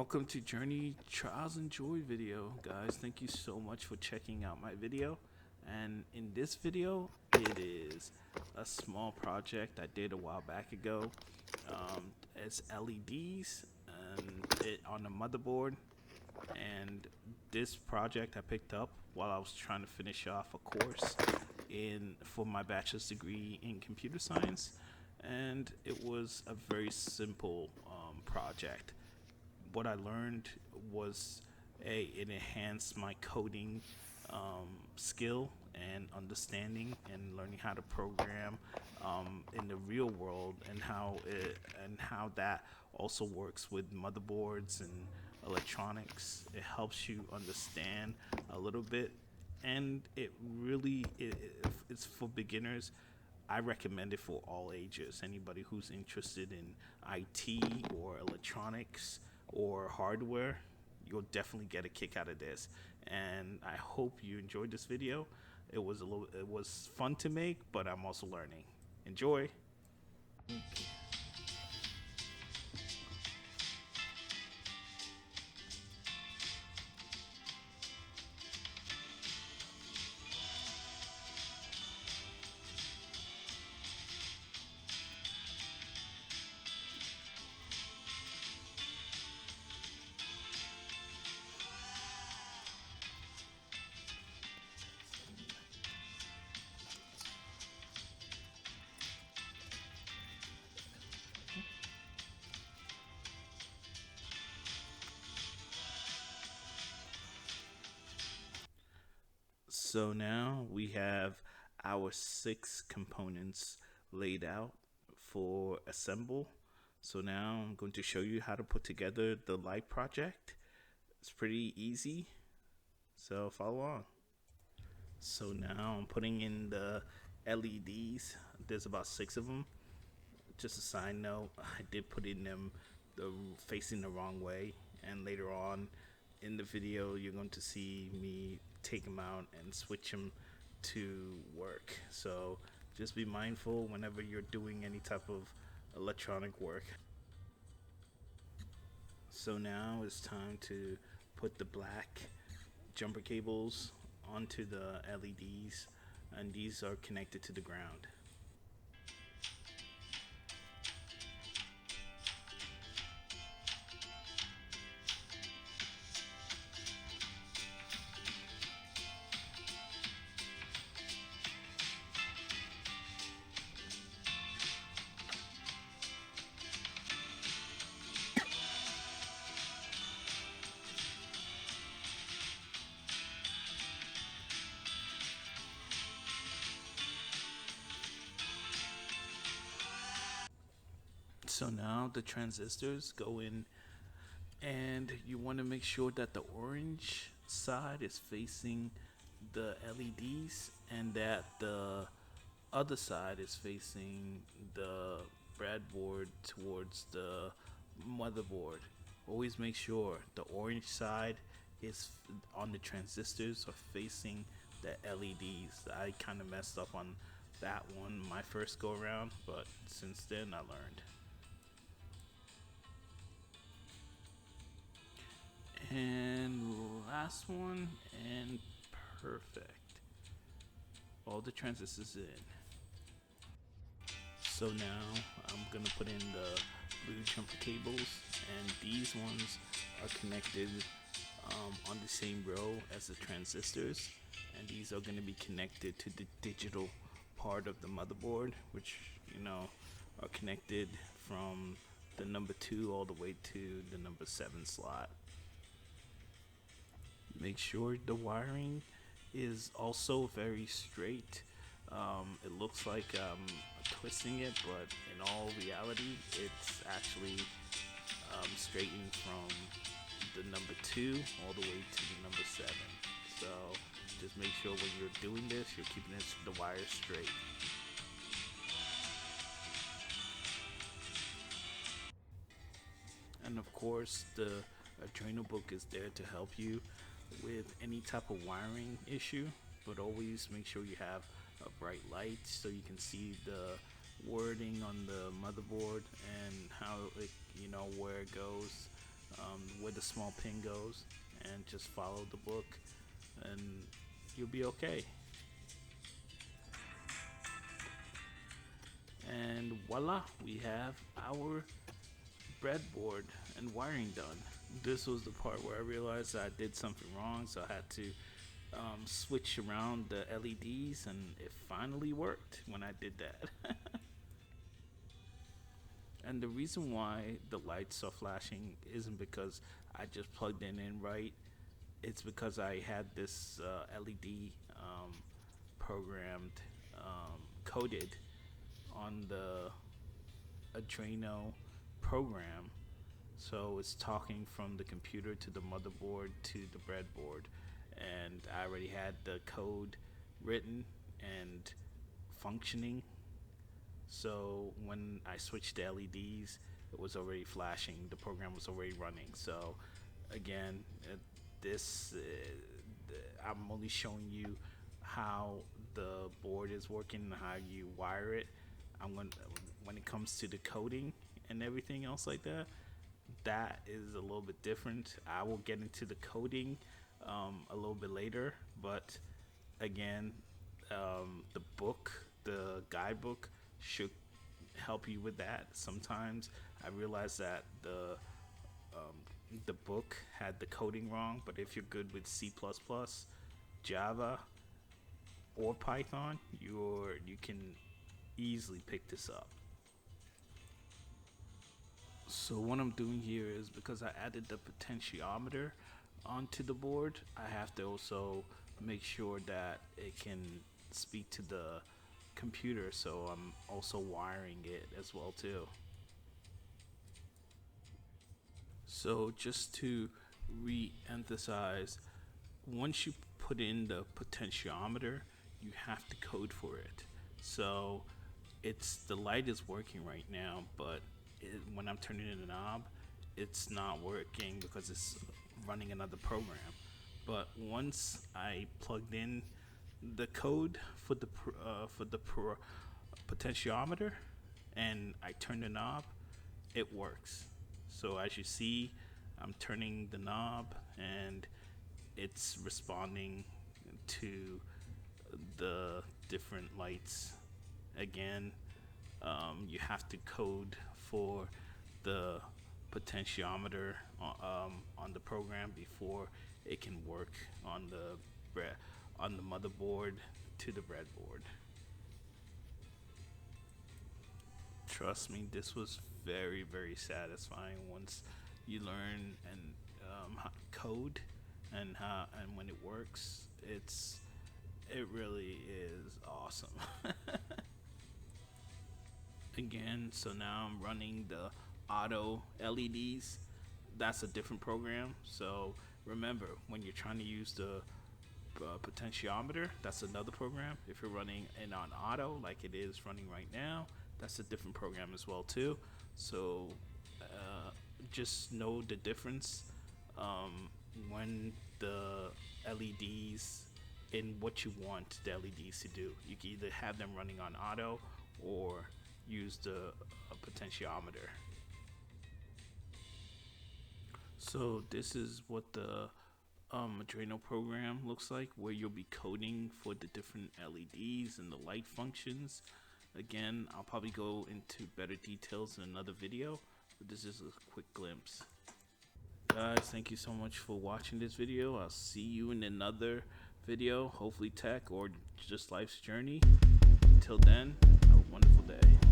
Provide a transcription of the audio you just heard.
Welcome to Journey Trials and Joy video, guys. Thank you so much for checking out my video. And in this video, it is a small project I did a while back ago. It's LEDs and it on the motherboard. And this project I picked up while I was trying to finish off a course for my bachelor's degree in computer science. And it was a very simple project. What I learned was it enhanced my coding skill and understanding and learning how to program in the real world, and how that also works with motherboards and electronics. It helps you understand a little bit, and it's for beginners. I recommend it for all ages. Anybody who's interested in IT or electronics or hardware, you'll definitely get a kick out of this. And I hope you enjoyed this video. It was fun to make, but I'm also learning. Enjoy. So now we have our 6 components laid out for assemble. So now I'm going to show you how to put together the light project. It's pretty easy, so follow on. So now I'm putting in the LEDs. There's about 6 of them. Just a side note, I did put in them facing the wrong way, and later on in the video you're going to see me take them out and switch them to work. So just be mindful whenever you're doing any type of electronic work. So now it's time to put the black jumper cables onto the LEDs, and these are connected to the ground. So now the transistors go in, and you want to make sure that the orange side is facing the LEDs and that the other side is facing the breadboard towards the motherboard. Always make sure the orange side is on the transistors or facing the LEDs. I kind of messed up on that one my first go around, but since then I learned. And last one, and perfect. All the transistors in. So now I'm gonna put in the blue jumper cables, and these ones are connected on the same row as the transistors, and these are gonna be connected to the digital part of the motherboard, which are connected from the number 2 all the way to the number 7 slot. Make sure the wiring is also very straight. It looks like I'm twisting it, but in all reality it's actually straightened from the number 2 all the way to the number 7. So just make sure when you're doing this, you're keeping the wire straight. And of course the Arduino book is there to help you with any type of wiring issue, but always make sure you have a bright light so you can see the wording on the motherboard and how it, where it goes. where the small pin goes, and just follow the book, and you'll be okay. And voila, we have our breadboard and wiring done. This was the part where I realized I did something wrong, so I had to switch around the LEDs, and it finally worked when I did that. And the reason why the lights are flashing isn't because I just plugged it in right. It's because I had this LED programmed, coded on the Arduino program. So it's talking from the computer to the motherboard to the breadboard. And I already had the code written and functioning. So when I switched to LEDs, it was already flashing. The program was already running. So again, this I'm only showing you how the board is working and how you wire it. When it comes to the coding and everything else like that, that is a little bit different. I will get into the coding a little bit later, but again, the guidebook should help you with that. Sometimes I realized that the book had the coding wrong, but if you're good with C++, Java, or Python, you can easily pick this up. So what I'm doing here is, because I added the potentiometer onto the board, I have to also make sure that it can speak to the computer, so I'm also wiring it as well too. So just to re-emphasize, once you put in the potentiometer, you have to code for it. So the light is working right now, but when I'm turning in the knob, it's not working because it's running another program. But once I plugged in the code for the potentiometer and I turn the knob, it works. So as you see, I'm turning the knob and it's responding to the different lights. Again, you have to code for the potentiometer on the program before it can work on the motherboard to the breadboard. Trust me, this was very, very satisfying once you learn and code and when it works. It really is awesome. Again, so now I'm running the auto LEDs. That's a different program. So remember, when you're trying to use the potentiometer, that's another program. If you're running it on auto like it is running right now, that's a different program as well too. So just know the difference when the LEDs in what you want the LEDs to do. You can either have them running on auto or use the potentiometer. So this is what the Arduino program looks like, where you'll be coding for the different LEDs and the light functions. Again, I'll probably go into better details in another video, but this is a quick glimpse. Guys, thank you so much for watching this video. I'll see you in another video, hopefully tech or just life's journey. Until then, have a wonderful day.